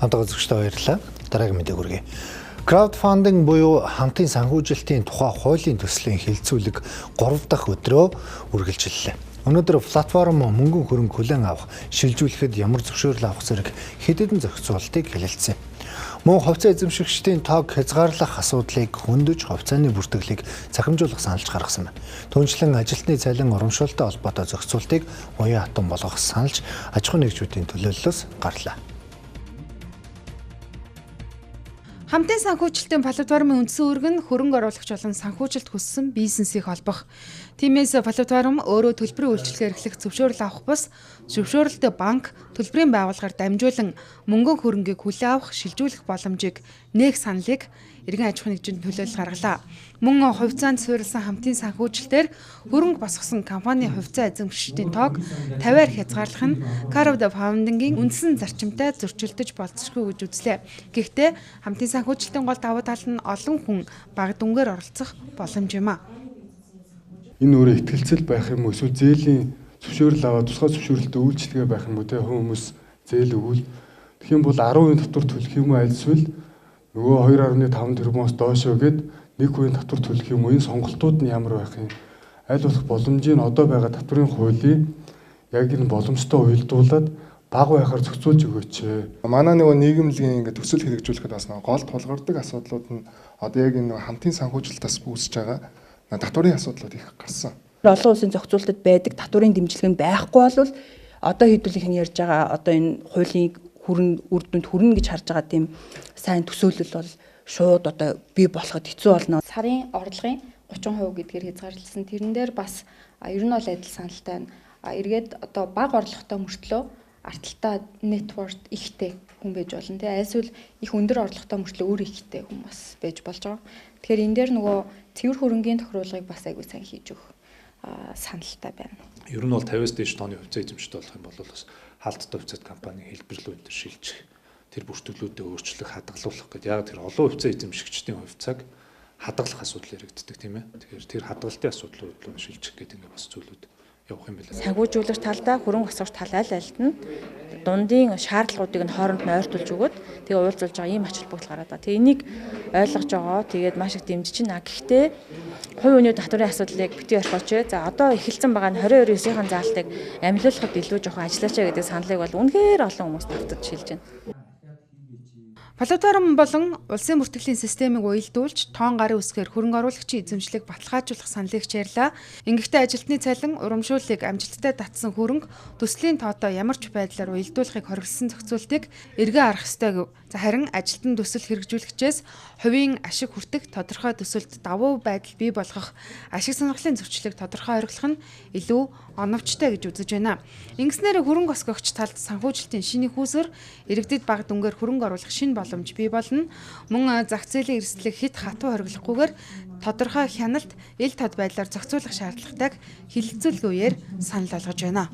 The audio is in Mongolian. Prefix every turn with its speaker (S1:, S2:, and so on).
S1: Хамтдаа зөвшөөрөлтөөр баярлалаа. Дараагийн мэдээ хүргэе. Краудфандинг буюу хамтын санхүүжилтийн тухай хуулийн төслийн хилцүүлэг 3 дахь өдрөө үргэлжиллээ. Өнөөдөр платформ мөнгөн хөрөнгө хүлээн авах, шилжүүлэхэд ямар зөвшөөрөл авах зэрэг хэдэн зохицуултыг хэлэлцсэн. Мөн хувьцаа эзэмшигчдийн тоог хязгаарлах асуудлыг хөндөж хувьцааны бүртгэлийг цахимжуулах саналж гаргасан байна. Түүнчлэн ажилтны цалин урамшуулалттай холбоотой зохицуултыг уян хатан болгох саналж аж ахуйн нэгжүүдийн төлөөллөөс гарлаа.
S2: Хамтын санхүүжилтийн платформын үндсэн үүрэг нь хөрөнгө оруулагч болон санхүүжилт хүссэн бизнесийг холбох. Тиймээс платформ өөрөө төлбөрийн үйлчлэгээ эрхлэх зөвшөөрөл авах бус зөвшөөрөлтэй банк төлбөрийн байгууллагаар дамжуулан мөнгөн хөрөнгийг хүлээн авах, шилжүүлэх боломжийг нээх саналыг иргэн аж ахуйн нэгжийн төлөөлөл гаргалаа. Мөн хувьцаанд суурилсан хамтын санхүүжилтээр хөрөнгө босгосон компани хувьцаа эзэмшигчдийн тоог 50-аар хязгаарлах нь краудфандингийн үндсэн зарчимтай зөрчилдөж болцсохгүй гэж үзлээ. Гэхдээ хамтын санхүүжилтийн гол давуу тал нь олон хүн бага дүнгээр оролцох боломж юм а.
S3: Энэ өөрөө ихтгэлцэл байх юм уу, эсвэл зээлийн зөвшөөрөл аваад тусгай зөвшөөрөлтөд үйлчлэгээ байх юм уу, те хүмүүс зээл өгвөл тэгэх юм бол 10% татвар төлөх юм уу, альсвал нөгөө 2.5 тэрбумоос доошоо гээд 1% татвар төлөх юм уу, энэ сонголтууд нь ямар байх юм? Аль болох боломжийг одоо байгаа татврын хуулийг яг энэ боломжтой уялдуулаад бага байхаар зохицуулж өгөөч.
S4: Манай нөгөө нийгэмлэгийн ингээд төсөл хэрэгжүүлэхэд бас гол тулгардаг асуудлууд нь одоо яг энэ хамтын санхүүжилтаас үүсэж байгаа татварын асуудлууд их гарсан.
S5: Олон улсын зохицуулалтад байдаг татварын дэмжлэг нь байхгүй бол одоо хэдүүлийнх нь ярьж байгаа одоо энэ хуулийн үр дүнд хүрнэ гэж харж байгаа тийм сайн төсөөлөл бол шууд одоо бий болоход хэцүү болно.
S6: Сарын орлогын 30% гэдгээр хязгаарласан. Тэрэн дээр бас ер нь бол адил саналтай байна. Эргээд одоо бага орлоготой мөртлөө арталтай network ихтэй хүн байж болно. Тэгээ альсвал их өндөр орлоготой мөртлөө өөр ихтэй хүн бас байж болж байгаа. Тэгэхээр энэ дээр нөгөө цэвэр хөрөнгийн тохируулгыг бас айгүй сайн хийж өгөх саналтай байна.
S7: Ер нь бол 50-аас дээш тонны хувьцаа эзэмшдэг болох юм бол бас хаалттай хувьцаат компани хэлбэрлүү энэ төр шилжих, тэр бүртгэлүүдэд өөрчлөх, хадгалуулах гэдэг. Яг тэр олон хувьцаа эзэмшигчдийн хувьцааг хадгалах асуудал яригддаг тийм ээ. Тэгэхээр тэр хадгалтын асуудлууд руу шилжих гэдэг ингээ бас зүйлүүд явах юм байна.
S5: Санхүүжүүлэгч талдаа хөрөнгө босгогч тал аль альд нь дундын шаардлагуудыг нь хооронд нь ойртуулж өгөөд тэгээ уулзуулж байгаа ийм ач холбогдол гараад байгаа. Тэгээ энийг ойлгож байгаа. Тэгээд маш их дэмжиж байна. Гэхдээ хувь хүний татварын асуудлыг битгий орхиоч. За одоо эхэлсэн байгаа нь 22-9-ийн заалтыг амилуулахад илүү жоохон ажиллаач гэдэг саналыг бол үнэхээр олон хүмүүс давтаж шилж байна.
S2: Платформ болон улсын бүртгэлийн системийг уялдуулж, тоон гарын үсгээр хөрөнгө оруулагчийн эзэмшлийг баталгаажуулах саналыг чийрлээ. Ингэхдээ ажилтны цалин урамшууллыг амжилттай татсан хөрөнгө төслийн тоотой ямар ч байдлаар уялдуулахыг хориглосон зохицуултыг эргэн арах ёстой гэв. Харин ажилтны төсөл хэрэгжүүлэгчээс хувийн ашиг хүртэх тодорхой төсөлд давуу байдал бий болгох ашиг сонирхлын зөрчлийг тодорхой ориглох нь илүү оновчтой гэж үзэж байна. Ингэснээр хөрөнгө босгогч талд санхүүжилтийн шинэ хүүсвэр иргэдэд бага дүнгээр хөрөнгө оруулах шинэ боломж бий болно. Мөн зах зээлийн эрсдлийг хэд хатуу хориглохгүйгээр тодорхой хяналт ил тод байдлаар зохицуулах шаардлагатайг хилцүүлгүйгээр санал болгож байна.